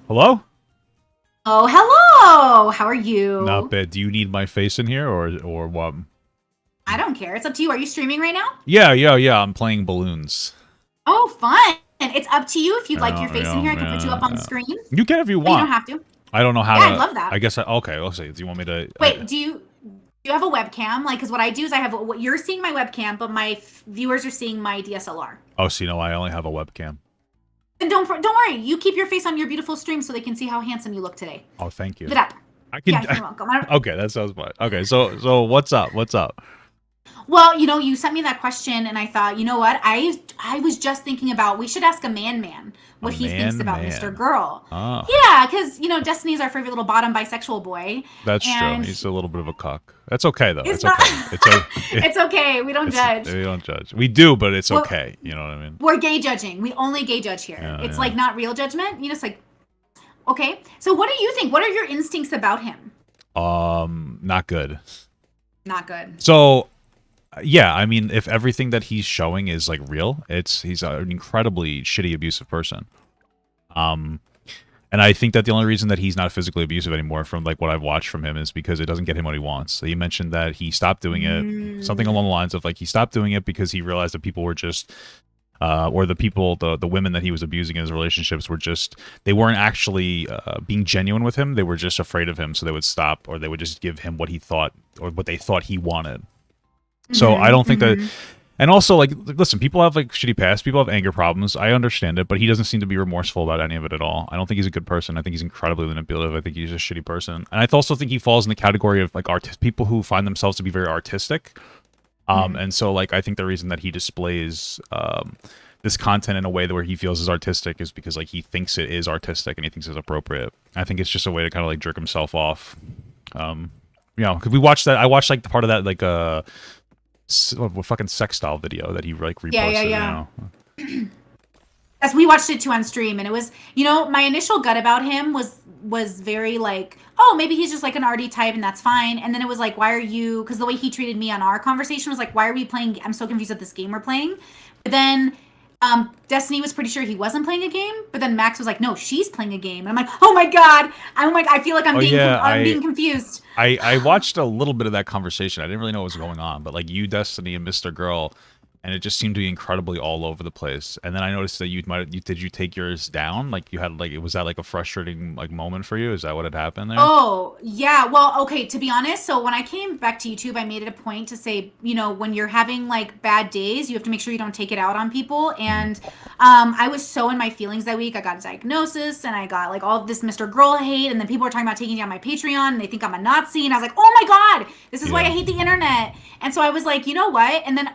Hello? Oh, hello! How are Not you? bad. Do you need my face in here or what? I don't care. It's up to you. Are you streaming right now? Yeah. I'm playing balloons. Oh, fun! It's up to you if you'd like your Yeah, face in here. I can put you up on the yeah. screen, You can if you but you don't want. have to. I don't know how Yeah, I'd to. love that. I guess okay. Let's see. Do you want me to? Wait, do you have a webcam? Like, because what I do is I have what you're seeing my webcam, but my viewers are seeing my DSLR. Oh, so you know I only have a webcam. And don't worry. You keep your face on your beautiful stream so they can see how handsome you look today. Oh, thank Give you. it up. I can. Yeah, you're welcome. I don't, Okay, that sounds fun. Okay, so what's up? What's up? Well, you sent me that question, and I thought, you know what? I was just thinking about we should ask a man A what he thinks about Mr. man. Girl. Oh, Yeah, because Destiny's our favorite little bottom bisexual boy, that's true. and He's a little bit of a cuck. That's okay though. it's It's not. okay. It's a. It's okay. We don't It's judge. we don't judge. We do, but it's Well, okay. You know what I mean? we're gay judging. We only gay judge here. Yeah, It's yeah. like not real judgment. It's like okay. So what do you think? What are your instincts about him? Not good. Not good. So yeah, I mean, if everything that he's showing is like real, he's an incredibly shitty, abusive person. Um, and I think that the only reason that he's not physically abusive anymore, from like what I've watched from him, is because it doesn't get him what he wants. So he mentioned that he stopped doing it, something along the lines of like he stopped doing it because he realized that people were just, or the people, the women that he was abusing in his relationships were just, they weren't actually being genuine with him. They were just afraid of him, so they would stop, or they would just give him what he thought or what they thought he wanted. So I don't think that, and also like, listen, people have like shitty past, people have anger problems. I understand it, but he doesn't seem to be remorseful about any of it at all. I don't think he's a good person. I think he's incredibly manipulative. I think he's a shitty person, and I also think he falls in the category of like people who find themselves to be very artistic. And so like I think the reason that he displays this content in a way that where he feels is artistic is because like he thinks it is artistic and he thinks it's appropriate. I think it's just a way to kind of like jerk himself off. Because we watched that. I watched like the part of that like what fucking sex doll video that he like reposted. Yeah. As we watched it too on stream, and it was, my initial gut about him was very like, oh, maybe he's just like an arty type, and that's fine. And then it was like, why are you? Because the way he treated me on our conversation was like, why are we playing? I'm so confused at this game we're playing. But then Destiny was pretty sure he wasn't playing a game, but then Max was like, no, she's playing a game. And I'm like, oh my god, I feel like I'm being confused. I watched a little bit of that conversation. I didn't really know what was going on, but like you, Destiny, and MrGirl, and it just seemed to be incredibly all over the place. And then I noticed that did you take yours down? Like you had like, was that like a frustrating like moment for you? Is that what had happened there? Oh, yeah. Well, okay, to be honest, so when I came back to YouTube, I made it a point to say, when you're having like bad days, you have to make sure you don't take it out on people. And I was so in my feelings that week. I got a diagnosis and I got like all of this MrGirl hate, and then people were talking about taking down my Patreon and they think I'm a Nazi, and I was like, oh my god, this is why I hate the internet. And so I was like, you know what? And then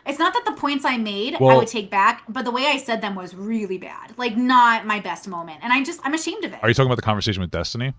it's not that the points I made I would take back, but the way I said them was really bad. Like not my best moment. And I'm ashamed of it. Are you talking about the conversation with Destiny?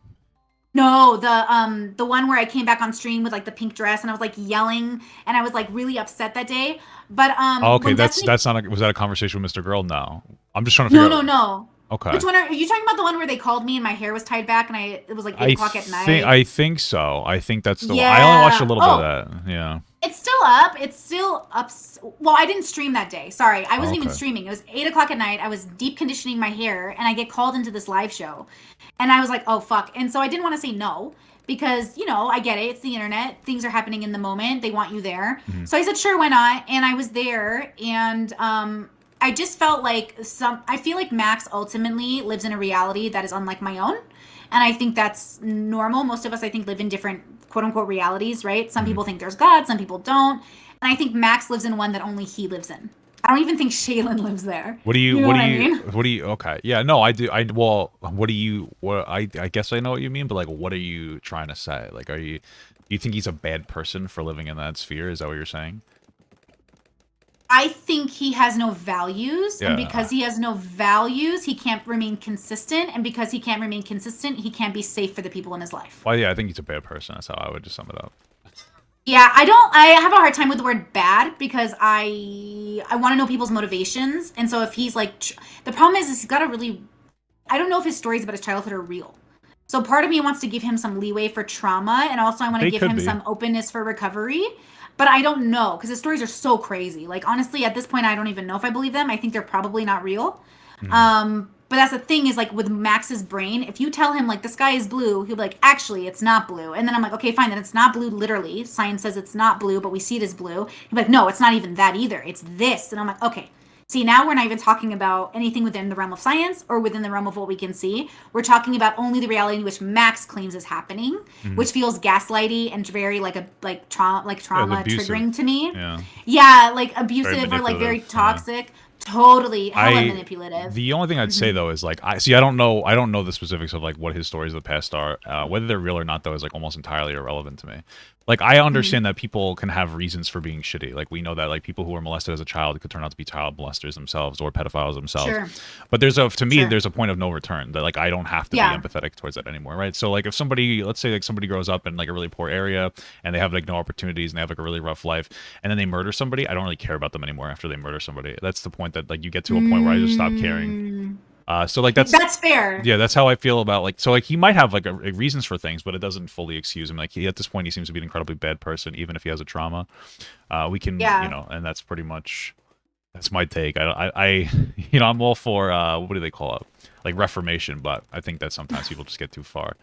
No, the one where I came back on stream with like the pink dress and I was like yelling and I was like really upset that day. But okay, that's not was that a conversation with MrGirl? No. I'm just trying to figure out. No. Okay. Which one are you talking about? The one where they called me and my hair was tied back and it was like 8 o'clock at night? I think so. I think that's the one. I only watched a little bit of that. Yeah. It's still up. It's still up. Well, I didn't stream that day. Sorry. I wasn't even streaming. It was 8 o'clock at night. I was deep conditioning my hair and I get called into this live show. And I was like, oh, fuck. And so I didn't want to say no because, I get it. It's the internet. Things are happening in the moment. They want you there. So I said, sure, why not? And I was there. And I just felt like I feel like Max ultimately lives in a reality that is unlike my own. And I think that's normal. Most of us, I think, live in different quote unquote realities, right? Some people think there's God, some people don't. And I think Max lives in one that only he lives in. I don't even think Shaylin lives there. What do you, okay. Yeah, no, I do. I guess I know what you mean, but like, what are you trying to say? Like, do you think he's a bad person for living in that sphere? Is that what you're saying? I think he has no values, Yeah. and because he has no values, he can't remain consistent, and because he can't remain consistent, he can't be safe for the people in his life. Well, yeah, I think he's a bad person. That's how I would just sum it up. Yeah, I have a hard time with the word bad because I want to know people's motivations, and so if he's like, the problem is he's got a really, I don't know if his stories about his childhood are real. So part of me wants to give him some leeway for trauma, and also I want to give him some openness for recovery. But I don't know because his stories are so crazy. Like honestly, at this point, I don't even know if I believe them. I think they're probably not real. But that's the thing is like with Max's brain, if you tell him like the sky is blue, he'll be like, actually, it's not blue. And then I'm like, okay, fine, then it's not blue literally. Science says it's not blue, but we see it as blue. He'll be like, no, it's not even that either. It's this. And I'm like, okay. See, now we're not even talking about anything within the realm of science or within the realm of what we can see. We're talking about only the reality which Max claims is happening, which feels gaslighty and very trauma triggering to me. Yeah, like abusive or like very toxic. Totally hella manipulative. The only thing I'd say though is like I don't know the specifics of like what his stories of the past are. Whether they're real or not though is like almost entirely irrelevant to me. Like I understand that people can have reasons for being shitty. Like we know that like people who were molested as a child could turn out to be child molesters themselves or pedophiles themselves. Sure. But there's a there's a point of no return that like I don't have to be empathetic towards that anymore, right? So like if somebody, let's say like somebody grows up in like a really poor area and they have like no opportunities and they have like a really rough life and then they murder somebody, I don't really care about them anymore after they murder somebody. That's the point that like you get to a point where I just stop caring. So like that's fair. Yeah, that's how I feel about like so like he might have like a reasons for things, but it doesn't fully excuse him. Like at this point, he seems to be an incredibly bad person, even if he has a trauma. We can and that's pretty much that's my take. I I'm all for what do they call it, like reformation, but I think that sometimes people just get too far.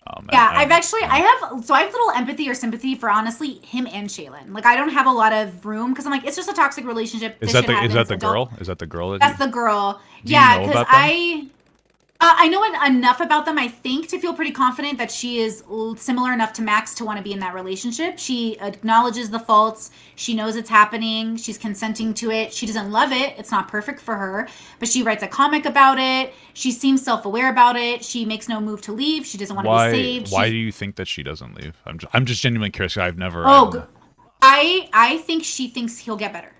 I have little empathy or sympathy for honestly him and Shaylin. Like I don't have a lot of room because I'm like it's just a toxic relationship. Is that the girl? Is that the girl? That's the girl. Do you know about them? I know enough about them, I think, to feel pretty confident that she is similar enough to Max to want to be in that relationship. She acknowledges the faults. She knows it's happening. She's consenting to it. She doesn't love it. It's not perfect for her, but she writes a comic about it. She seems self-aware about it. She makes no move to leave. She doesn't want to be saved. Why do you think that she doesn't leave? I'm just genuinely curious. I've never... I think she thinks he'll get better.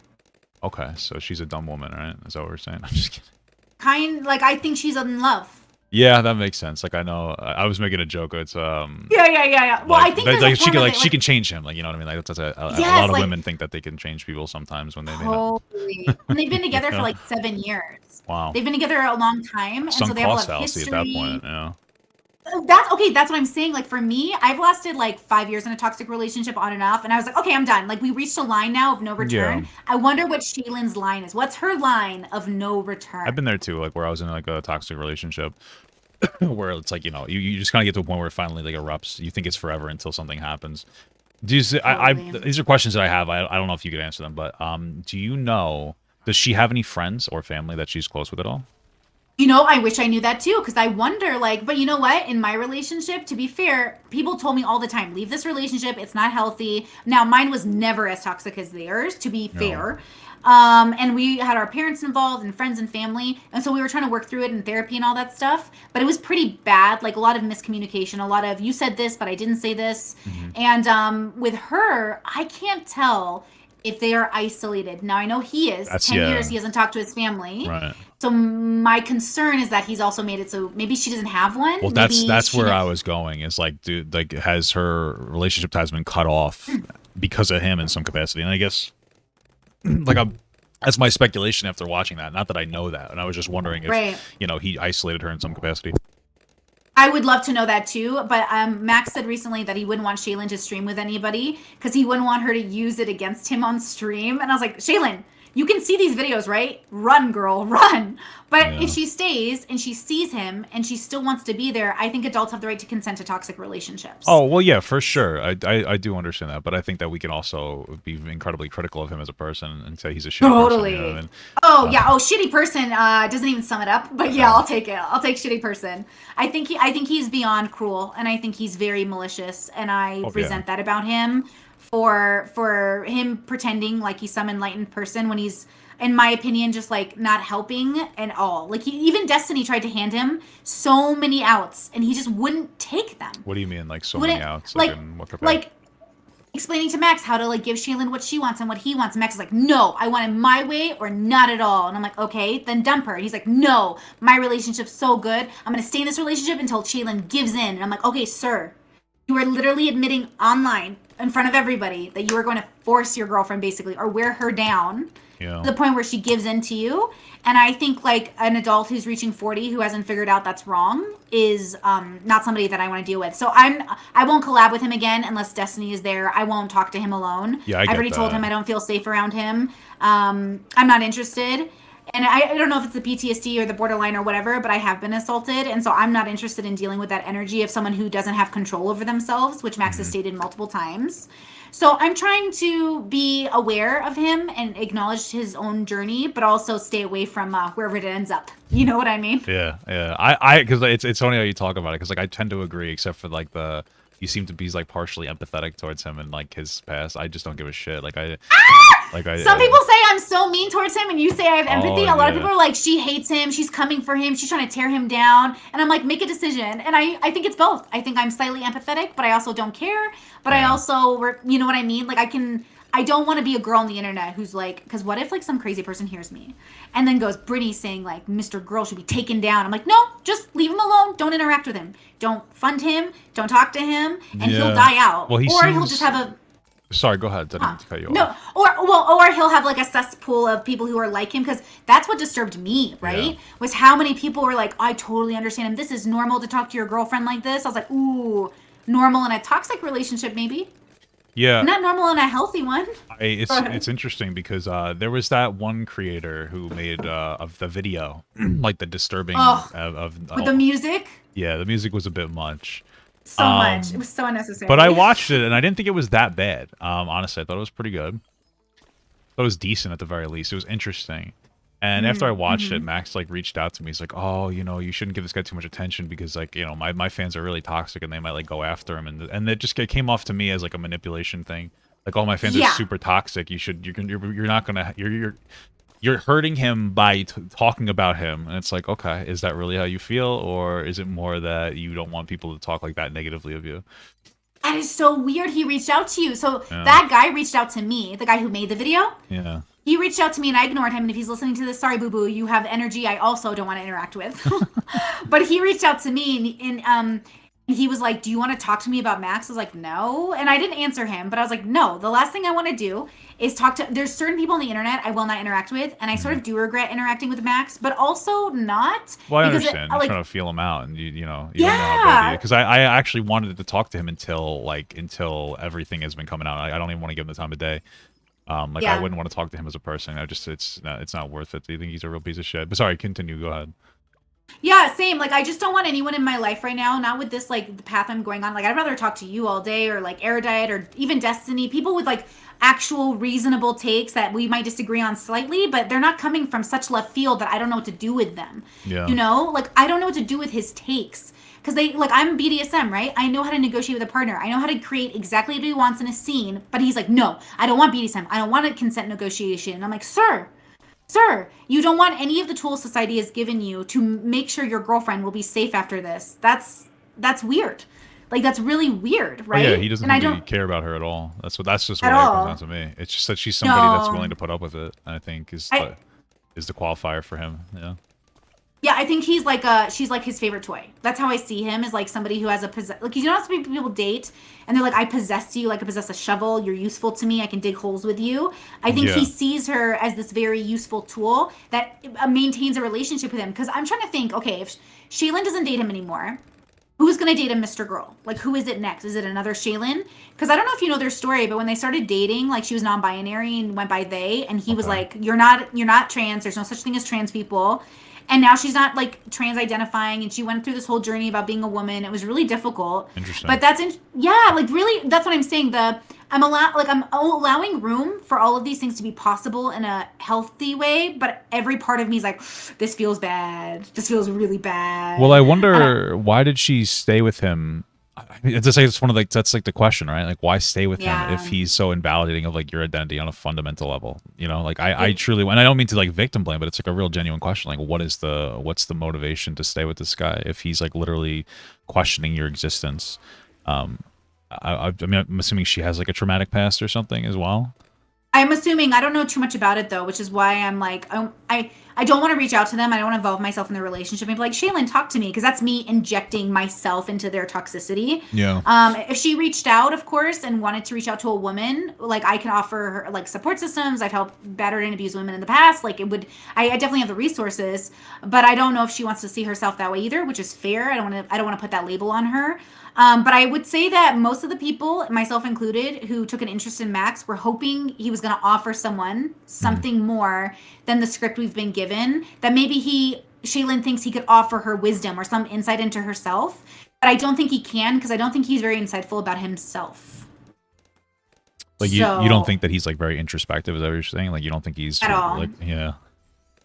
Okay, so she's a dumb woman, right? Is that what we're saying? I'm just kidding. I think she's in love. Yeah, that makes sense. Like I know, I was making a joke. It's Yeah. Well, like, I think like she can change him. Like you know what I mean? Like that's a lot of women think that they can change people sometimes when they may not. And they've been together for like 7 years. Wow. They've been together a long time, and so they have a lot of history. At that point, yeah. That's okay. That's what I'm saying. Like for me, I've lasted like 5 years in a toxic relationship on and off, and I was like, okay, I'm done. Like we reached a line now of no return. Yeah. I wonder what Shaylin's line is. What's her line of no return? I've been there too. Like where I was in like a toxic relationship, where it's like you just kind of get to a point where it finally like erupts. You think it's forever until something happens. Do you see, these are questions that I have. I don't know if you could answer them, but do you know? Does she have any friends or family that she's close with at all? I wish I knew that too, because I wonder, like, but you know what? In my relationship, to be fair, people told me all the time, leave this relationship. It's not healthy. Now, mine was never as toxic as theirs, to be fair. And we had our parents involved and friends and family. And so we were trying to work through it in therapy and all that stuff. But it was pretty bad, like a lot of miscommunication, a lot of, you said this, but I didn't say this. And with her, I can't tell if they are isolated. Now, I know he is. 10 years, he hasn't talked to his family. Right. So my concern is that he's also made it so maybe she doesn't have one. Well, that's where I was going. Is like, dude, like has her relationship ties been cut off because of him in some capacity? And I guess, like, that's my speculation after watching that. Not that I know that, and I was just wondering if he isolated her in some capacity. I would love to know that too, but Max said recently that he wouldn't want Shaylin to stream with anybody because he wouldn't want her to use it against him on stream. And I was like, Shaylin, you can see these videos, right? Run, girl, run. But if she stays and she sees him and she still wants to be there, I think adults have the right to consent to toxic relationships. Oh, well, yeah, for sure. I do understand that. But I think that we can also be incredibly critical of him as a person and say he's a shitty person. You know what I mean? Oh, shitty person doesn't even sum it up. But yeah, I'll take it. I'll take shitty person. I think he's beyond cruel, and I think he's very malicious, and I resent that about him. For him pretending like he's some enlightened person when he's, in my opinion, just like not helping at all. Like even Destiny tried to hand him so many outs and he just wouldn't take them. What do you mean, like so many outs? Like explaining to Max how to like give Shaylin what she wants and what he wants. And Max is like, no, I want it my way or not at all. And I'm like, okay, then dump her. And he's like, no, my relationship's so good. I'm going to stay in this relationship until Shaylin gives in. And I'm like, okay, sir, you are literally admitting online in front of everybody that you are going to force your girlfriend basically or wear her down to the point where she gives in to you. And I think like an adult who's reaching 40 who hasn't figured out that's wrong is not somebody that I want to deal with. So I won't collab with him again unless Destiny is there. I won't talk to him alone. Yeah, I've already told him I don't feel safe around him. I'm not interested. And I don't know if it's the PTSD or the borderline or whatever, but I have been assaulted. And so I'm not interested in dealing with that energy of someone who doesn't have control over themselves, which Max has stated multiple times. So I'm trying to be aware of him and acknowledge his own journey, but also stay away from wherever it ends up. You know what I mean? Yeah, yeah. I because it's funny how you talk about it, because like I tend to agree, except for like you seem to be like partially empathetic towards him and like his past. I just don't give a shit. Some people say I'm so mean towards him, and you say I have empathy. Oh, A lot of yeah. people are like, she hates him, she's coming for him, she's trying to tear him down. And I'm like, make a decision. And I think it's both. I think I'm slightly empathetic, but I also don't care. But I Yeah. also, you know what I mean? Like, I don't want to be a girl on the internet who's like, because what if like some crazy person hears me and then goes, Brittany saying like MrGirl should be taken down. I'm like, no, just leave him alone. Don't interact with him. Don't fund him. Don't talk to him, and he'll Yeah. die out. Well, or he'll just have a Sorry, go ahead. I didn't mean to cut you no, off. or he'll have like a cesspool of people who are like him, because that's what disturbed me, right? Yeah. Was how many people were like, I totally understand him. This is normal to talk to your girlfriend like this. I was like, ooh, normal in a toxic relationship, maybe. Yeah. Not normal in a healthy one. It's interesting because there was that one creator who made of the video, like the disturbing Oh, of with the music, yeah, the music was a bit much. so much. It was so unnecessary. But I watched it and I didn't think it was that bad. Honestly, I thought it was pretty good. It was decent at the very least. It was interesting. And after I watched it, Max like reached out to me. He's like, "Oh, you shouldn't give this guy too much attention because like, my fans are really toxic and they might like go after him." And it came off to me as like a manipulation thing. Like, all my fans are super toxic. You're not gonna you're hurting him by talking about him. And it's like, okay, is that really how you feel, or is it more that you don't want people to talk like that negatively of you? That is so weird. He reached out to you. So Yeah. that guy reached out to me, the guy who made the video. Yeah. He reached out to me and I ignored him. And if he's listening to this, sorry, boo boo, you have energy I also don't want to interact with. But he reached out to me and he was like, do you want to talk to me about Max? I was like, no. And I didn't answer him, but I was like, no, the last thing I want to do is there's certain people on the internet I will not interact with. And I sort of do regret interacting with Max, but also not. Well, I because understand. You're trying to feel him out, and you don't know how bad he is. Because I actually wanted to talk to him until everything has been coming out. I don't even want to give him the time of day. I wouldn't want to talk to him as a person. It's not worth it. Do you think he's a real piece of shit? But sorry, continue. Go ahead. Yeah, same. Like, I just don't want anyone in my life right now, not with this, like, the path I'm going on. Like, I'd rather talk to you all day, or, like, Erudite, or even Destiny. People with, like, actual reasonable takes that we might disagree on slightly, but they're not coming from such left field that I don't know what to do with them. Yeah. You know? Like, I don't know what to do with his takes. Because I'm BDSM, right? I know how to negotiate with a partner. I know how to create exactly what he wants in a scene. But he's like, no, I don't want BDSM. I don't want a consent negotiation. And I'm like, sir, you don't want any of the tools society has given you to make sure your girlfriend will be safe after this. That's weird. Like, that's really weird, right? Oh, yeah, he doesn't really care about her at all. That's just what it comes down to me. It's just that she's somebody that's willing to put up with it. I think is the qualifier for him. Yeah. Yeah, I think she's like his favorite toy. That's how I see him, as like somebody who has like, you know how some people date and they're like, I possess you, like I possess a shovel, you're useful to me, I can dig holes with you. I think he sees her as this very useful tool that maintains a relationship with him. Because I'm trying to think, okay, if Shaylin doesn't date him anymore, who's going to date a MrGirl? Like, who is it next? Is it another Shaylin? Because I don't know if you know their story, but when they started dating, like, she was non-binary and went by they, and he was like, you're not trans, there's no such thing as trans people. And now she's not like trans identifying, and she went through this whole journey about being a woman. It was really difficult. Interesting. But like, really, that's what I'm saying. I'm allowing room for all of these things to be possible in a healthy way, but every part of me is like, this feels bad. This feels really bad. Well, I wonder, why did she stay with him? It's one of that's like the question, right? Like, why stay with him if he's so invalidating of like your identity on a fundamental level? You know, like I truly, and I don't mean to like victim blame, but it's like a real genuine question. Like, what's the motivation to stay with this guy if he's like literally questioning your existence? I mean, I'm assuming she has like a traumatic past or something as well. I'm assuming. I don't know too much about it though, which is why I'm like, I don't want to reach out to them. I don't want to involve myself in their relationship and be like, Shaylin, talk to me, because that's me injecting myself into their toxicity. Yeah. If she reached out, of course, and wanted to reach out to a woman, like, I can offer her like support systems. I've helped battered and abused women in the past. Like, I definitely have the resources, but I don't know if she wants to see herself that way either, which is fair. I don't want to put that label on her. But I would say that most of the people, myself included, who took an interest in Max were hoping he was going to offer someone something more than the script we've been given. given that maybe Shaylin thinks he could offer her wisdom or some insight into herself, but I don't think he can because I don't think he's very insightful about himself. Like you don't think that he's like very introspective, is that what you're saying? Like you don't think he's at all. like yeah.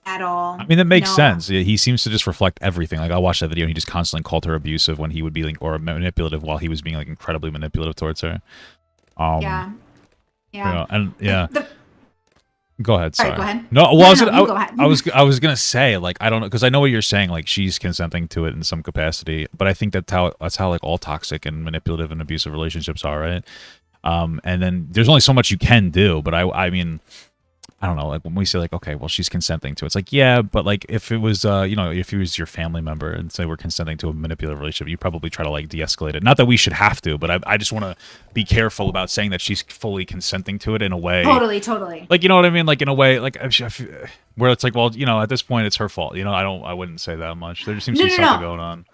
At all. I mean, that makes sense. He seems to just reflect everything. Like I watched that video and he just constantly called her abusive when he would be like, or manipulative while he was being like incredibly manipulative towards her. Yeah. And go ahead. Sorry. Go ahead. No, well, go ahead. I was gonna say like I don't know because I know what you're saying. Like she's consenting to it in some capacity, but I think that's how like all toxic and manipulative and abusive relationships are, right? And then there's only so much you can do. But I mean, I don't know. Like when we say like, okay, well, she's consenting to it. It's like, yeah, but like if it was, if he was your family member and say we're consenting to a manipulative relationship, you probably try to like de-escalate it. Not that we should have to, but I just want to be careful about saying that she's fully consenting to it in a way. Totally. Like, you know what I mean? Like in a way, like where it's like, well, at this point it's her fault. I wouldn't say that much. There just seems to be something going on.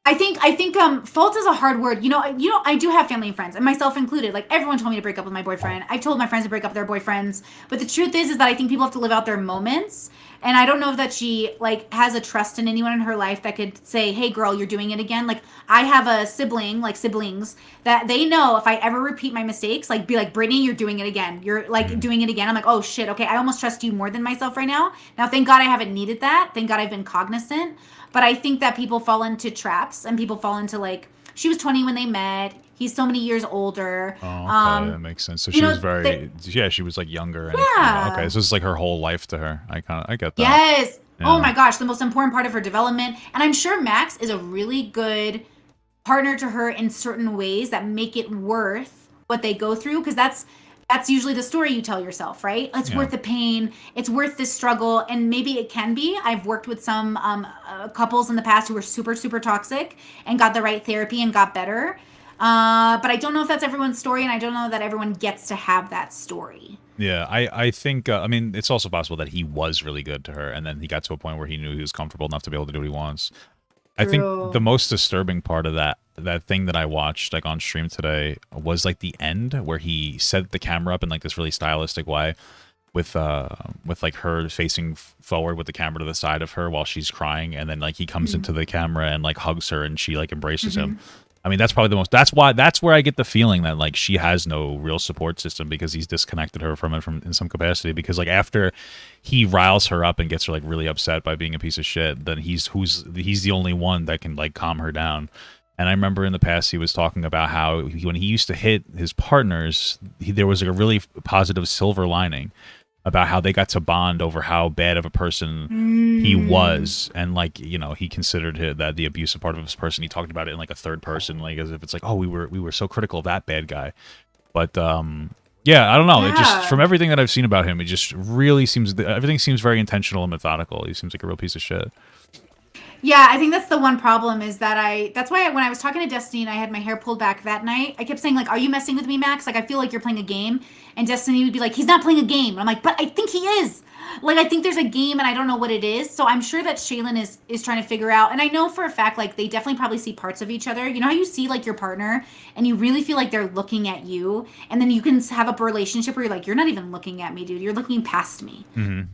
I think fault is a hard word. I do have family and friends, and myself included. Like everyone told me to break up with my boyfriend. I've told my friends to break up with their boyfriends. But the truth is that I think people have to live out their moments. And I don't know if that she like has a trust in anyone in her life that could say, "Hey, girl, you're doing it again." Like I have a siblings that they know if I ever repeat my mistakes, like be like, "Brittany, you're doing it again. You're like doing it again." I'm like, "Oh shit, okay. I almost trust you more than myself right now." Now, thank God I haven't needed that. Thank God I've been cognizant. But I think that people fall into traps and people fall into like, she was 20 when they met. He's so many years older. Oh, okay. That makes sense. So she was she was like younger. And, okay. So it's like her whole life to her. I get that. Yes. Yeah. Oh my gosh. The most important part of her development. And I'm sure Max is a really good partner to her in certain ways that make it worth what they go through. Because that's usually the story you tell yourself, right? It's worth the pain. It's worth this struggle. And maybe it can be. I've worked with some couples in the past who were super, super toxic and got the right therapy and got better. But I don't know if that's everyone's story. And I don't know that everyone gets to have that story. Yeah, I think, I mean, it's also possible that he was really good to her. And then he got to a point where he knew he was comfortable enough to be able to do what he wants. I think the most disturbing part of that thing that I watched like on stream today was like the end where he set the camera up in like this really stylistic way with like her facing forward with the camera to the side of her while she's crying, and then like he comes into the camera and like hugs her and she like embraces him. I mean, that's probably that's where I get the feeling that like she has no real support system because he's disconnected her from it in some capacity, because like after he riles her up and gets her like really upset by being a piece of shit, then he's the only one that can like calm her down. And I remember in the past he was talking about how when he used to hit his partners, there was like a really positive silver lining about how they got to bond over how bad of a person he was, and like he considered that the abusive part of his person. He talked about it in like a third person, like as if it's like, oh, we were so critical of that bad guy. But yeah, I don't know. It just, from everything that I've seen about him, it just really seems everything seems very intentional and methodical. He seems like a real piece of shit. Yeah, I think that's the one problem is that that's why when I was talking to Destiny and I had my hair pulled back that night, I kept saying like, "Are you messing with me, Max? Like I feel like you're playing a game." And Destiny would be like, "He's not playing a game." And I'm like, "But I think he is. Like I think there's a game and I don't know what it is." So I'm sure that Shaylin is trying to figure out, and I know for a fact like they definitely probably see parts of each other. You know how you see like your partner and you really feel like they're looking at you, and then you can have a relationship where you're like, "You're not even looking at me, dude. You're looking past me.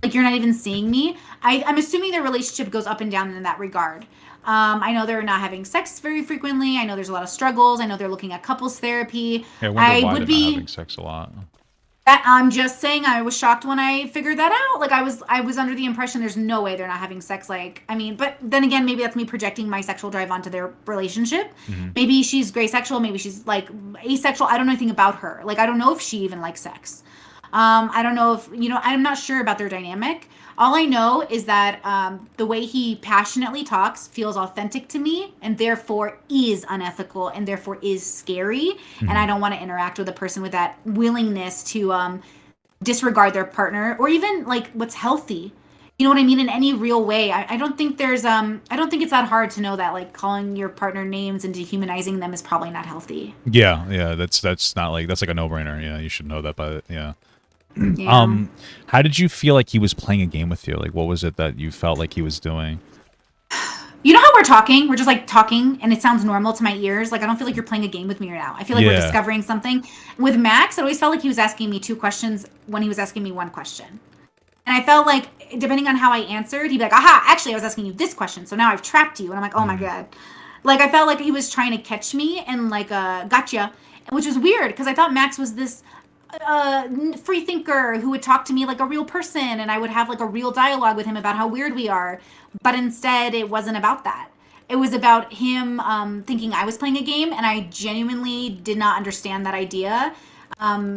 Like you're not even seeing me." I'm assuming their relationship goes up and down in that regard. I know they're not having sex very frequently. I know there's a lot of struggles. I know they're looking at couples therapy. Yeah, I wonder why they're not having sex a lot. I'm just saying, I was shocked when I figured that out. Like I was under the impression there's no way they're not having sex. Like, I mean, but then again, maybe that's me projecting my sexual drive onto their relationship. Maybe she's gray sexual. Maybe she's like asexual. I don't know anything about her. Like, I don't know if she even likes sex. I don't know if, I'm not sure about their dynamic. All I know is that the way he passionately talks feels authentic to me and therefore is unethical and therefore is scary. And I don't want to interact with a person with that willingness to disregard their partner or even like what's healthy. You know what I mean? In any real way. I don't think I don't think it's that hard to know that like calling your partner names and dehumanizing them is probably not healthy. Yeah. That's not like, that's like a no-brainer. Yeah, you should know that yeah. Yeah. How did you feel like he was playing a game with you? Like, what was it that you felt like he was doing? You know how we're talking? We're just like talking and it sounds normal to my ears. Like, I don't feel like you're playing a game with me right now. I feel like we're discovering something. With Max, it always felt like he was asking me 2 questions when he was asking me 1 question. And I felt like, depending on how I answered, he'd be like, aha, actually, I was asking you this question. So now I've trapped you. And I'm like, oh my God. Like, I felt like he was trying to catch me and like, gotcha. Which was weird because I thought Max was this free thinker who would talk to me like a real person and I would have like a real dialogue with him about how weird we are. But instead, it wasn't about that. It was about him thinking I was playing a game, and I genuinely did not understand that idea.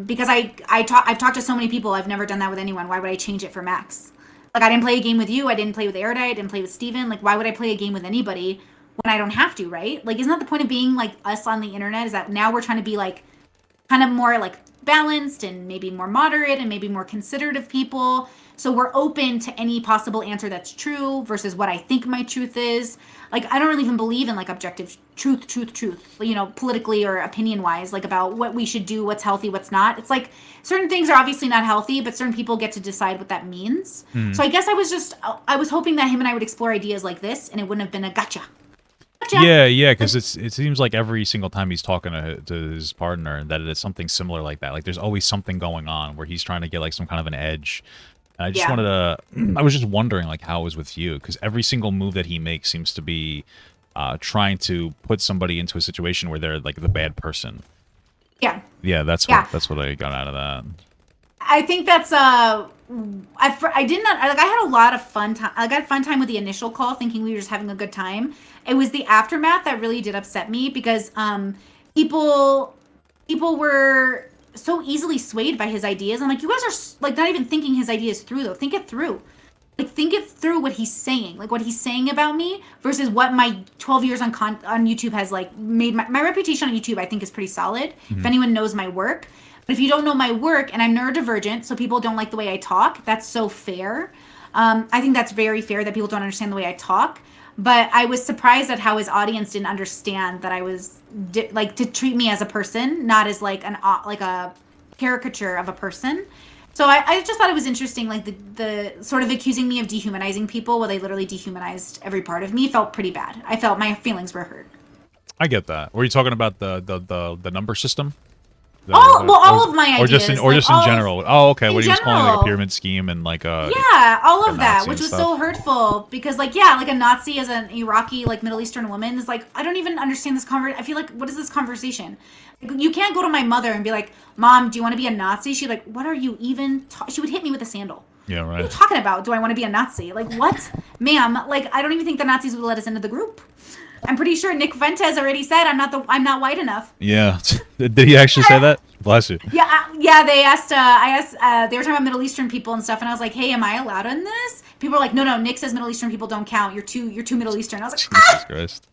Because I've talked to so many people. I've never done that with anyone. Why would I change it for Max? Like, I didn't play a game with you. I didn't play with Erudite. I didn't play with Steven. Like, why would I play a game with anybody when I don't have to, right? Like, isn't that the point of being, like, us on the internet? Is that now we're trying to be, like, kind of more, like, balanced and maybe more moderate and maybe more considerate of people. So we're open to any possible answer that's true versus what I think my truth is. Like, I don't really even believe in like objective truth, you know, politically or opinion wise, like about what we should do, what's healthy, what's not. It's like certain things are obviously not healthy, but certain people get to decide what that means. So I guess I was hoping that him and I would explore ideas like this and it wouldn't have been a gotcha. Yeah, because it seems like every single time he's talking to his partner that it is something similar like that. Like there's always something going on where he's trying to get like some kind of an edge. And I just wanted to, I was just wondering like how it was with you, because every single move that he makes seems to be trying to put somebody into a situation where they're like the bad person. Yeah, that's what I got out of that. I think that's I did not like I had a lot of fun time. I got fun time with the initial call, thinking we were just having a good time. It was the aftermath that really did upset me because people were so easily swayed by his ideas. I'm like, you guys are like not even thinking his ideas through though. Think it through. Like think it through what he's saying, like what he's saying about me versus what my 12 years on YouTube has like made my reputation on YouTube. I think is pretty solid. If anyone knows my work. But if you don't know my work, and I'm neurodivergent, so people don't like the way I talk, that's so fair. I think that's very fair that people don't understand the way I talk. But I was surprised at how his audience didn't understand that I was like to treat me as a person, not as like like a caricature of a person. So I just thought it was interesting, like the sort of accusing me of dehumanizing people, while they literally dehumanized every part of me, felt pretty bad. I felt my feelings were hurt. I get that. Were you talking about the number system? All of my ideas, or just in general. Oh, okay. What he was calling like a pyramid scheme and like all of that, which was so hurtful because like a Nazi as an Iraqi like Middle Eastern woman is like I don't even understand this conversation. I feel like what is this conversation? You can't go to my mother and be like, Mom, do you want to be a Nazi? She'd like, what are you even? She would hit me with a sandal. Yeah, right. What are you talking about? Do I want to be a Nazi? Like what, ma'am? Like I don't even think the Nazis would let us into the group. I'm pretty sure Nick Fuentes already said I'm not white enough. Yeah, did he actually say that? Bless you. Yeah. They asked. They were talking about Middle Eastern people and stuff, and I was like, "Hey, am I allowed in this?" People were like, "No. Nick says Middle Eastern people don't count. You're too Middle Eastern." I was like, Jesus Christ.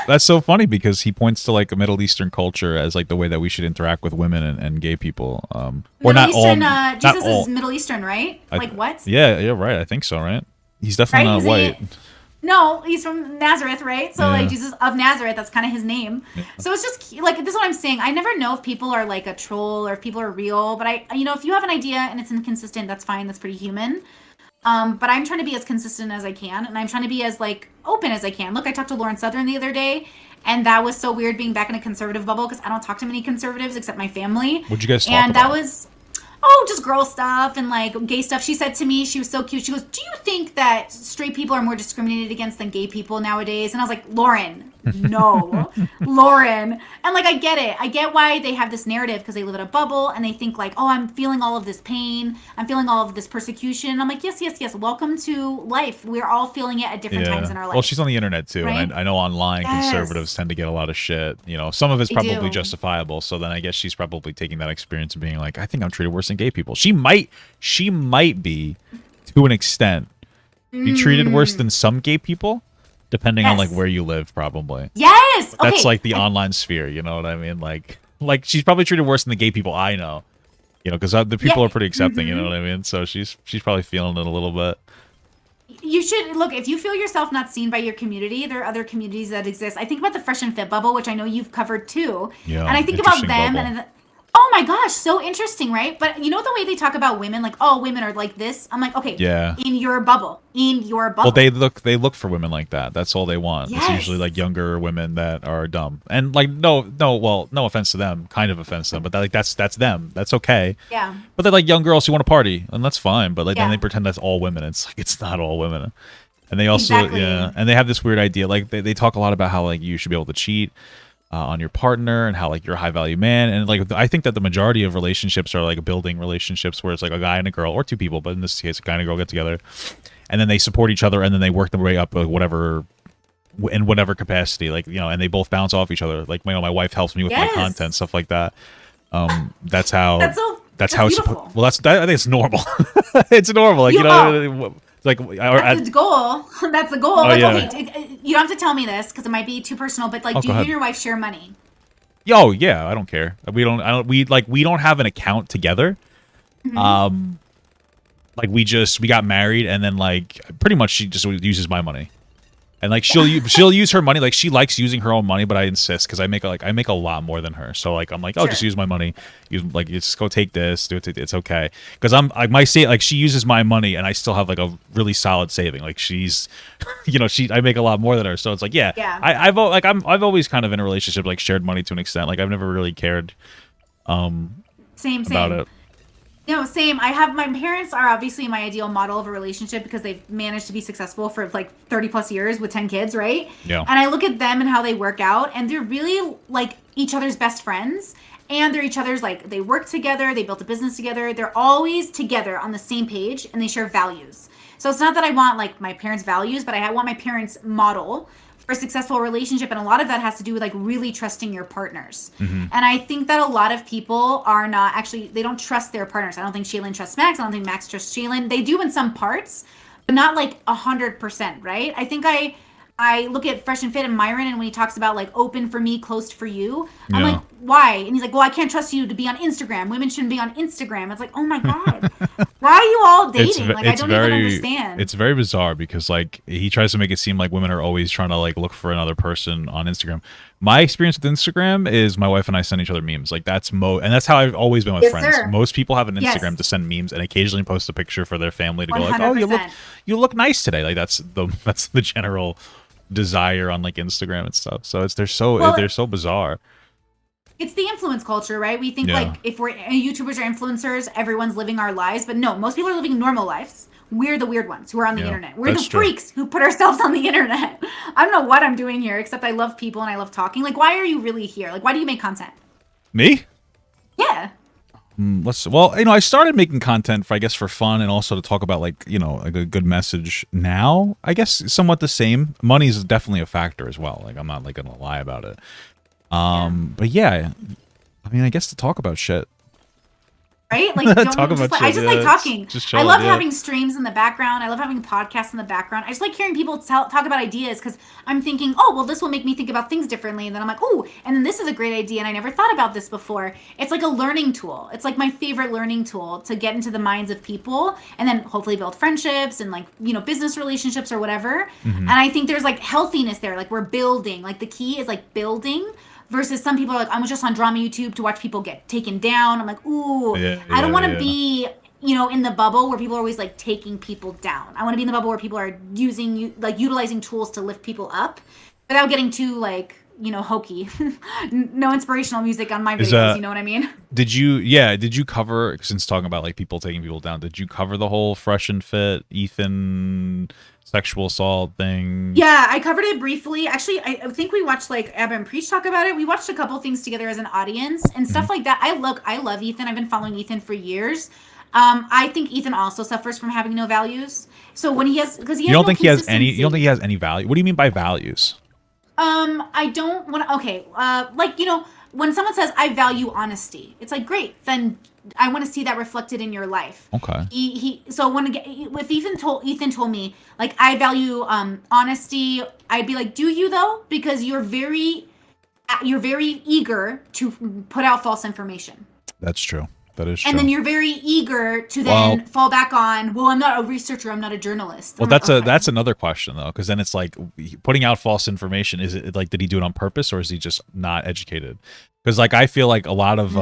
That's so funny because he points to like a Middle Eastern culture as like the way that we should interact with women and gay people. Or not Eastern, all. Jesus is Middle Eastern, right? Like what? Yeah, right. I think so, right? He's definitely not white. No, he's from Nazareth, right? So like Jesus of Nazareth, that's kind of his name. Yeah. So it's just like this is what I'm saying. I never know if people are like a troll or if people are real. But if you have an idea and it's inconsistent, that's fine. That's pretty human. But I'm trying to be as consistent as I can, and I'm trying to be as like open as I can. Look, I talked to Lauren Southern the other day, and that was so weird being back in a conservative bubble because I don't talk to many conservatives except my family. What'd you guys talk about? And that was. Just girl stuff and like gay stuff. She said to me, she was so cute. She goes, "Do you think that straight people are more discriminated against than gay people nowadays?" And I was like, Lauren, no, Lauren. And like, I get it. I get why they have this narrative because they live in a bubble and they think like, oh, I'm feeling all of this pain. I'm feeling all of this persecution. And I'm like, yes. Welcome to life. We're all feeling it at different times in our life. Well, she's on the internet too. Right? And I know online conservatives tend to get a lot of shit. Some of it's probably justifiable. So then I guess she's probably taking that experience and being like, I think I'm treated worse than gay people. She might be to an extent be treated worse than some gay people. Depending on like where you live, probably. Yes. Okay. That's like the online sphere. You know what I mean? Like she's probably treated worse than the gay people I know. Because the people are pretty accepting. You know what I mean? So she's probably feeling it a little bit. You should look if you feel yourself not seen by your community. There are other communities that exist. I think about the Fresh and Fit bubble, which I know you've covered too. Yeah. And I think about them, and Oh my gosh, so interesting, right? But you know the way they talk about women, like, oh, women are like this. I'm like, okay, Yeah. in your bubble, in your Well, bubble. they look for women like that. That's all they want. It's usually like Yes. younger women that are dumb. And like well, no offense to them, kind of offense to them, but that, like that's them. That's okay. Yeah. But they're like young girls who want to party, and that's fine. But like then they Yeah. pretend that's all women. It's like it's not all women. And they also Exactly. and they have this weird idea. Like they talk a lot about how like you should be able to cheat on your partner and how like you're a high value man. And like I think that the majority of relationships are like building relationships where it's like a guy and a girl or two people, but in this case, a guy and a girl get together, and then they support each other, and then they work their way up whatever in whatever capacity, like and they both bounce off each other. Like my wife helps me with my Yes. content, stuff like that. That's how That's how it's beautiful. well. I think it's normal. It's normal. Like like That's the goal. That's the goal. Oh, Like, yeah. okay, you don't have to tell me this because it might be too personal, but like, Oh, do go you ahead. and your wife share money? Oh yeah, I don't care. We don't. I don't. We don't have an account together. Like we got married, and then like pretty much she just uses my money, and like she'll use her money. Like she likes using her own money, but I insist because I make a lot more than her. So like I'm like, oh, Sure. just use my money. Use like just go take this. Do it. It's okay. Because I'm like my say like she uses my money, and I still have like a really solid saving. Like she's, I make a lot more than her. So it's like yeah. Yeah. I've always kind of in a relationship like shared money to an extent. Like I've never really cared Same. about it. No, same. My parents are obviously my ideal model of a relationship because they've managed to be successful for like 30 plus years with 10 kids, right? Yeah. And I look at them and how they work out, and they're really like each other's best friends. And they're each other's, like, they work together, they built a business together. They're always together on the same page, and they share values. So it's not that I want like my parents' values, but I want my parents' model for a successful relationship, and a lot of that has to do with like really trusting your partners. And I think that a lot of people are not actually, they don't trust their partners. I don't think Shaylin trusts Max. I don't think Max trusts Shaylin. They do in some parts, but not like 100%, right? I think I look at Fresh and Fit and Myron, and when he talks about like open for me, closed for you, I'm Yeah. like, why? And he's like, well, I can't trust you to be on Instagram. Women shouldn't be on Instagram. It's like, oh my God, why are you all dating? Like, I don't even understand. It's very bizarre because like he tries to make it seem like women are always trying to like look for another person on Instagram. My experience with Instagram is my wife and I send each other memes. Like and that's how I've always been with Yes, friends. sir. Most people have an Yes. Instagram to send memes and occasionally post a picture for their family to go like, 100%. oh, you look nice today. Like that's the general desire on like Instagram and stuff. So they're so bizarre. It's the influence culture, right? We think Yeah. like if we're YouTubers or influencers, everyone's living our lives, but no, most people are living normal lives. We're the weird ones who are on the Yeah, internet. We're the that's true. freaks who put ourselves on the internet. I don't know what I'm doing here, except I love people and I love talking. Like, why are you really here? Like, why do you make content? Me? Yeah. I started making content for fun and also to talk about like a good message. Now I guess somewhat the same. Money is definitely a factor as well. Like I'm not like gonna lie about it. But yeah, I mean I guess to talk about shit. Right? Like, don't Talk about I shit, just yeah, like talking. just I chilling, love yeah. having streams in the background. I love having podcasts in the background. I just like hearing people talk about ideas because I'm thinking, oh, well, this will make me think about things differently. And then I'm like, oh, and then this is a great idea. And I never thought about this before. It's like a learning tool. It's like my favorite learning tool to get into the minds of people and then hopefully build friendships and like, business relationships or whatever. And I think there's like healthiness there. Like we're building. Like the key is like building. Versus some people are like, I'm just on drama YouTube to watch people get taken down. I'm like, ooh, I don't want to be, in the bubble where people are always like taking people down. I want to be in the bubble where people are utilizing tools to lift people up without getting too like, hokey. No inspirational music on my videos, you know what I mean? Did you cover, since talking about like people taking people down, did you cover the whole Fresh and Fit Ethan sexual assault thing? Yeah, I covered it briefly. Actually, I think we watched like Abba and Preach talk about it. We watched a couple things together as an audience and stuff like that. I love Ethan. I've been following Ethan for years. I think Ethan also suffers from having no values. So when he has, because he has, You don't no think he has any? You consistency. don't think he has any value? What do you mean by values? I don't want to. Okay, like when someone says I value honesty, it's like great. Then I want to see that reflected in your life. Okay. So with Ethan told me like I value honesty. I'd be like, do you though? Because you're very eager to put out false information. That's true. That is true. And then you're very eager to then fall back on, well, I'm not a researcher, I'm not a journalist. Well, I'm like, that's another question though, because then it's like putting out false information. Is it like did he do it on purpose or is he just not educated? Because like I feel like a lot of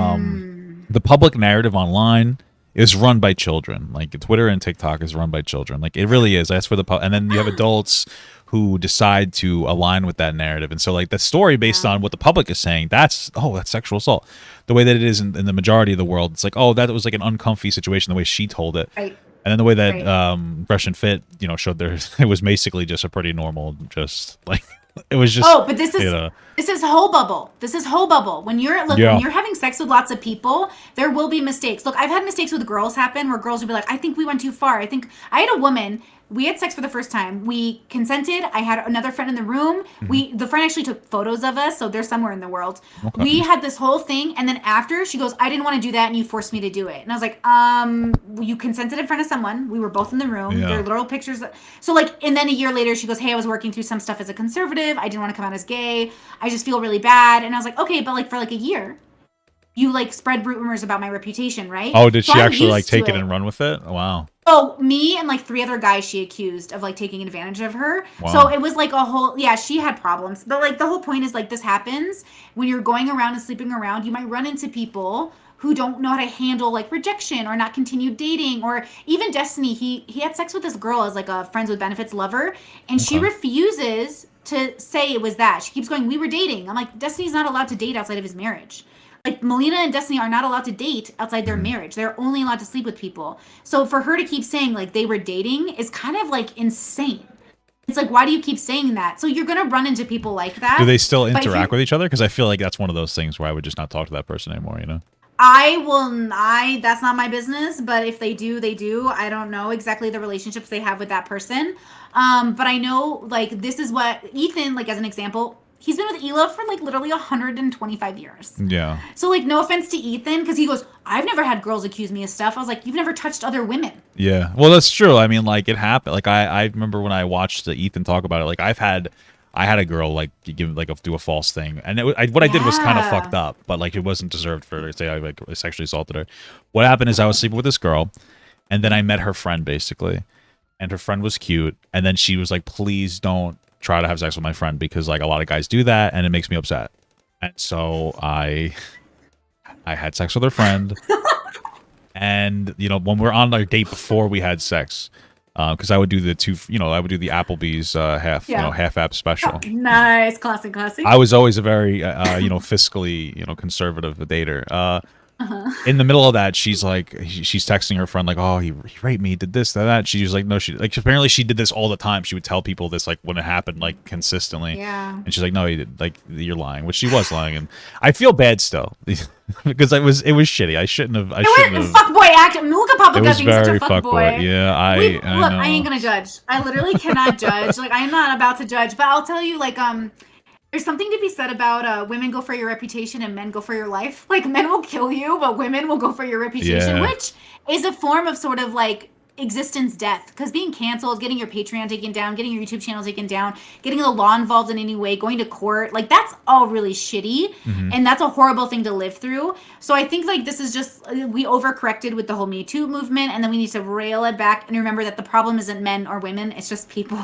the public narrative online is run by children. Like Twitter and TikTok is run by children. Like it really is. That's for the and then you have adults who decide to align with that narrative. And so like the story based on what the public is saying, that's sexual assault. The way that it is in the majority of the world, it's like, oh, that was like an uncomfy situation the way she told it. Right. And then the way that Fresh and Fit, showed there, it was basically just a pretty normal, just like it was just. Oh, but this is whole bubble. This is whole bubble. When you're when you're having sex with lots of people, there will be mistakes. Look, I've had mistakes with girls happen where girls will be like, I think we went too far. I had a woman. We had sex for the first time. We consented. I had another friend in the room. The friend actually took photos of us, so they're somewhere in the world. Okay. We had this whole thing, and then after, she goes, I didn't want to do that, and you forced me to do it. And I was like, you consented in front of someone. We were both in the room. Yeah. There are literal pictures. So, and then a year later, she goes, hey, I was working through some stuff as a conservative. I didn't want to come out as gay. I just feel really bad. And I was like, okay, but for a year, you spread rumors about my reputation, right? Oh, did she actually take it and run with it? Wow. Oh, me and 3 other guys she accused of taking advantage of her. Wow. So it was a whole, she had problems. But the whole point is this happens when you're going around and sleeping around. You might run into people who don't know how to handle rejection or not continue dating. Or even Destiny, he had sex with this girl as a friends with benefits lover. And she refuses to say it was that. She keeps going, we were dating. I'm like, Destiny's not allowed to date outside of his marriage. Melina and Destiny are not allowed to date outside their marriage. They're only allowed to sleep with people. So for her to keep saying they were dating is kind of insane. It's why do you keep saying that? So you're going to run into people like that. Do they still interact with each other? Because I feel like that's one of those things where I would just not talk to that person anymore, That's not my business, but if they do, they do. I don't know exactly the relationships they have with that person. But I know this is what Ethan, as an example, he's been with Ela for literally 125 years. Yeah. So no offense to Ethan, because he goes, I've never had girls accuse me of stuff. I was like, you've never touched other women. Yeah. Well, that's true. I mean, it happened. I remember when I watched Ethan talk about it. I had a girl do a false thing, and what I did was kind of fucked up, but it wasn't deserved for her to say I sexually assaulted her. What happened is I was sleeping with this girl, and then I met her friend basically, and her friend was cute, and then she was like, please don't try to have sex with my friend because a lot of guys do that and it makes me upset. And so I had sex with her friend. And when we're on our date before we had sex, because I would do the Applebee's half app special. Oh, nice, classic. I was always a very fiscally conservative dater. In the middle of that, she's texting her friend oh, he raped me, did this, that. She was like, no, she apparently she did this all the time. She would tell people this when it happened consistently. Yeah. And she's like, no, you did, you're lying, which she was lying, and I feel bad still because it was shitty. I shouldn't have. Fuckboy act. Look at Papa Gus being such a fuckboy. Yeah, I ain't gonna judge. I literally cannot judge. I'm not about to judge, but I'll tell you there's something to be said about women go for your reputation and men go for your life. Men will kill you, but women will go for your reputation, which is a form of sort of existence death. Because being canceled, getting your Patreon taken down, getting your YouTube channel taken down, getting the law involved in any way, going to court, that's all really shitty. Mm-hmm. And that's a horrible thing to live through. So I think this is just, we overcorrected with the whole Me Too movement, and then we need to rail it back and remember that the problem isn't men or women, it's just people.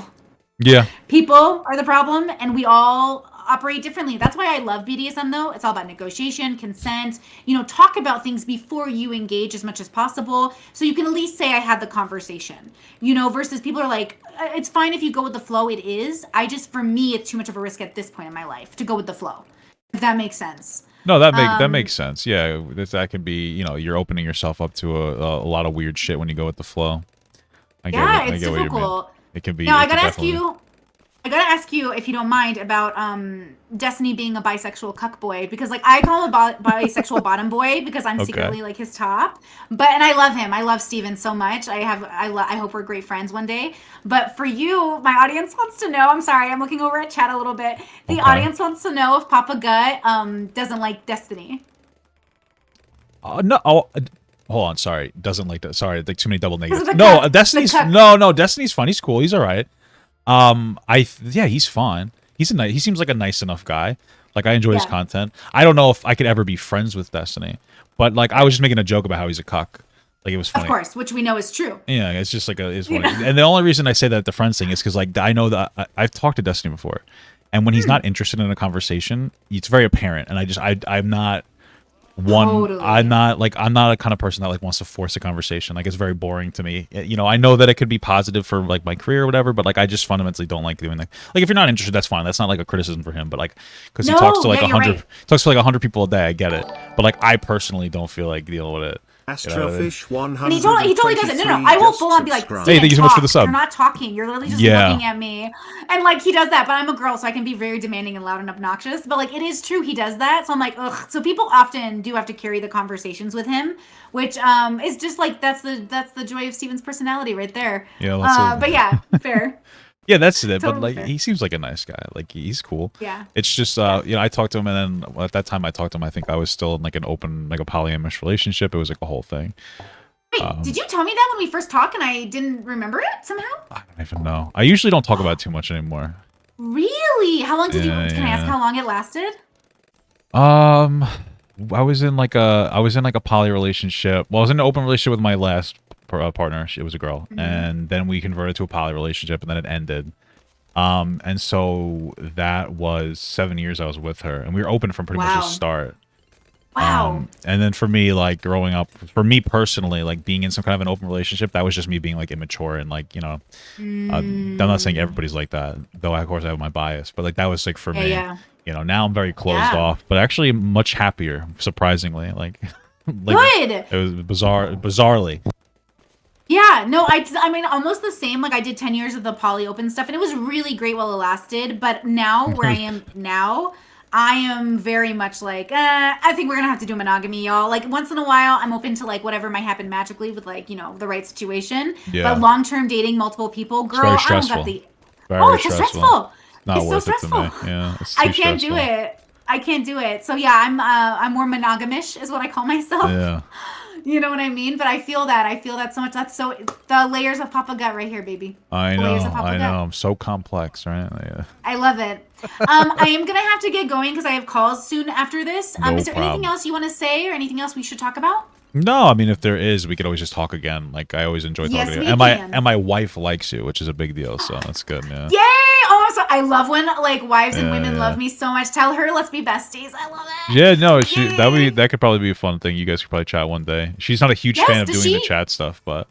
Yeah. People are the problem, and we all operate differently. That's why I love BDSM, though. It's all about negotiation, consent, talk about things before you engage as much as possible, so you can at least say I had the conversation, versus people are it's fine if you go with the flow. It is. For me, it's too much of a risk at this point in my life to go with the flow, if that makes sense. No, that makes sense. Yeah, that can be, you're opening yourself up to a lot of weird shit when you go with the flow. It's difficult. It can be. Now, I gotta ask you if you don't mind about Destiny being a bisexual cuckboy, because I call him a bisexual bottom boy because I'm secretly his top. And I love him. I love Steven so much. I hope we're great friends one day. But for you, my audience wants to know. I'm sorry, I'm looking over at chat a little bit. The audience wants to know if Papa Gut doesn't like Destiny. No. Hold on, sorry. Doesn't like that. Sorry, too many double negatives. No, Destiny's Destiny's fun. He's cool. He's all right. He's fine. He seems like a nice enough guy. I enjoy his content. I don't know if I could ever be friends with Destiny, but I was just making a joke about how he's a cuck. It was funny. Of course, which we know is true. Yeah, it's just it's funny. And the only reason I say that the friends thing is because I know that I've talked to Destiny before, and when he's not interested in a conversation, it's very apparent. And I'm not Totally. I'm not a kind of person that like wants to force a conversation. Like it's very boring to me. You know, I know that it could be positive for like my career or whatever, but like I just fundamentally don't like doing that. Like if you're not interested, that's fine. That's not like a criticism for him, but like because he talks No, to like yeah, you're 100 right. talks to like 100 people a day, I get it. But like I personally don't feel like dealing with it. You know what I mean? Astrofish And he totally does it. No, no, 123 I will just full on be like, subscribed. Hey, Steven, thank you so much for the talk. sub. You're not talking. You're literally just Yeah. looking at me. And like he does that, but I'm a girl, so I can be very demanding and loud and obnoxious. But like it is true, he does that. So I'm like, ugh. So people often do have to carry the conversations with him, which is just like that's the joy of Steven's personality right there. Yeah, But yeah, fair. Yeah, that's it. But Totally like fair. he seems like a nice guy. Like he's cool. Yeah. It's just you know, I talked to him and then at that time I talked to him, I think I was still in like an open like a polyamorous relationship. It was like a whole thing. Wait, did you tell me that when we first talked and I didn't remember it somehow? I don't even know. I usually don't talk about it too much anymore. Really? How long did you? Yeah, Can I ask yeah. how long it lasted? I was in like a poly relationship. Well, I was in an open relationship with my last partner. It was a girl, and then we converted to a poly relationship, and then it ended. And so that was 7 years I was with her, and we were open from pretty much the start. Wow. And then for me, like growing up, for me personally, like being in some kind of an open relationship, that was just me being like immature and like, you know, I'm not saying everybody's like that, though of course I have my bias, but like that was like for me, you know, now I'm very closed off, but actually much happier, surprisingly, like, Good. It was bizarrely. Yeah, no, I mean, almost the same. Like, I did 10 years of the poly open stuff, and it was really great while it lasted. But now, where I am now, I am very much like, I think we're going to have to do monogamy, y'all. Like, once in a while, I'm open to, like, whatever might happen magically with, like, you know, the right situation. Yeah. But long-term dating multiple people, girl, very I don't stressful. got the... Very it's so stressful. Not It's so worth it to stressful. me. Yeah, it's I too can't stressful. do it. I can't do it. So, yeah, I'm more monogamish is what I call myself. Yeah. You know what I mean? But I feel that so much. That's so the layers of Papa Gut right here, baby. I The know, layers of Papa I Gut. know. I'm so complex, right? Yeah. I love it. I am gonna have to get going because I have calls soon after this. No Is there problem. anything else you want to say or anything else we should talk about? No, I mean if there is, we could always just talk again. Like I always enjoy Yes, talking. we And can. my wife likes you, which is a big deal. So that's good. Yeah. Yay! Oh, I'm so I love when like wives and Yeah, women yeah. love me so much. Tell her let's be besties. I love it. Yeah, no, Yay! that could probably be a fun thing. You guys could probably chat one day. She's not a huge Yes, fan of does doing the she? chat stuff, but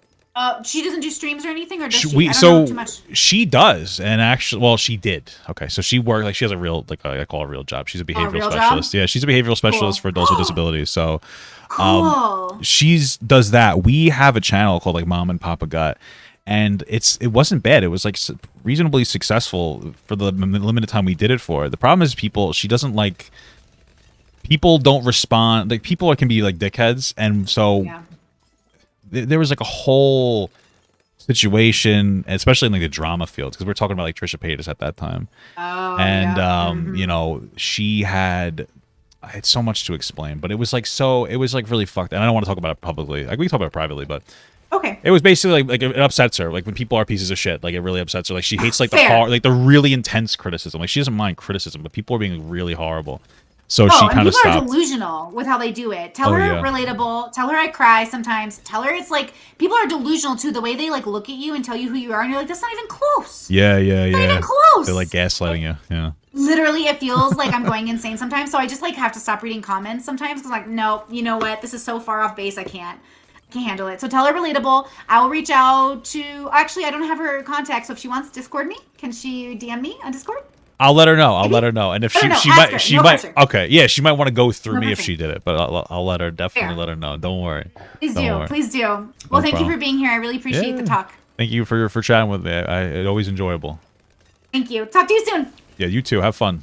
She doesn't do streams or anything, or does she? we I don't know too so much. she does, and actually, well, she did. Okay, so she worked like she has a real like I call it a real job. She's a behavioral real job? specialist. Yeah, she's a behavioral specialist Cool. for adults with disabilities. So Cool. she's does that. We have a channel called like Mom and Papa Gut, and it wasn't bad. It was like reasonably successful for the limited time we did it for. The problem is she doesn't like people don't respond. Like people can be like dickheads, and so Yeah. there was like a whole situation, especially in like the drama field, because we're talking about like Trisha Paytas at that time, Oh, and yeah. you know I had so much to explain, but it was like really fucked. And I don't want to talk about it publicly. Like we can talk about it privately, but Okay. it was basically like it upsets her. Like when people are pieces of shit, like it really upsets her. Like she hates like the Fair. hard, like the really intense criticism. Like she doesn't mind criticism, but people are being really horrible. So she and kind of people are stopped. delusional with how they do it. Tell Oh, her yeah. relatable. Tell her I cry sometimes. Tell her it's like people are delusional too. The way they like look at you and tell you who you are, and you're like, that's not even close. Yeah. Not even close. They're like gaslighting you. Yeah. Literally, it feels like I'm going insane sometimes. So I just like have to stop reading comments sometimes because like, no, you know what? This is so far off base. I can't handle it. So tell her relatable. I will reach out to. Actually, I don't have her contact. So if she wants Discord me, can she DM me on Discord? I'll let her know. And if Let her know. she Ask might her. she No might pressure. okay, yeah, she might want to go through No me if pressure. she did it, but I'll let her definitely Fair. let her know. Don't worry. Please Don't do. worry. Please do. Well, No thank you problem. for being here. I really appreciate the Yeah. talk. Thank you for chatting with me. It's always enjoyable. Thank you. Talk to you soon. Yeah, you too. Have fun.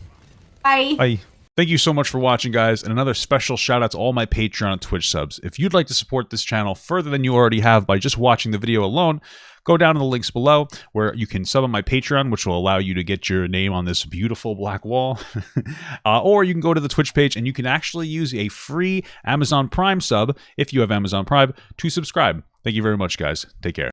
Bye. Bye. Thank you so much for watching, guys, and another special shout out to all my Patreon and Twitch subs. If you'd like to support this channel further than you already have by just watching the video alone, go down to the links below where you can sub on my Patreon, which will allow you to get your name on this beautiful black wall. Or you can go to the Twitch page and you can actually use a free Amazon Prime sub, if you have Amazon Prime, to subscribe. Thank you very much, guys. Take care.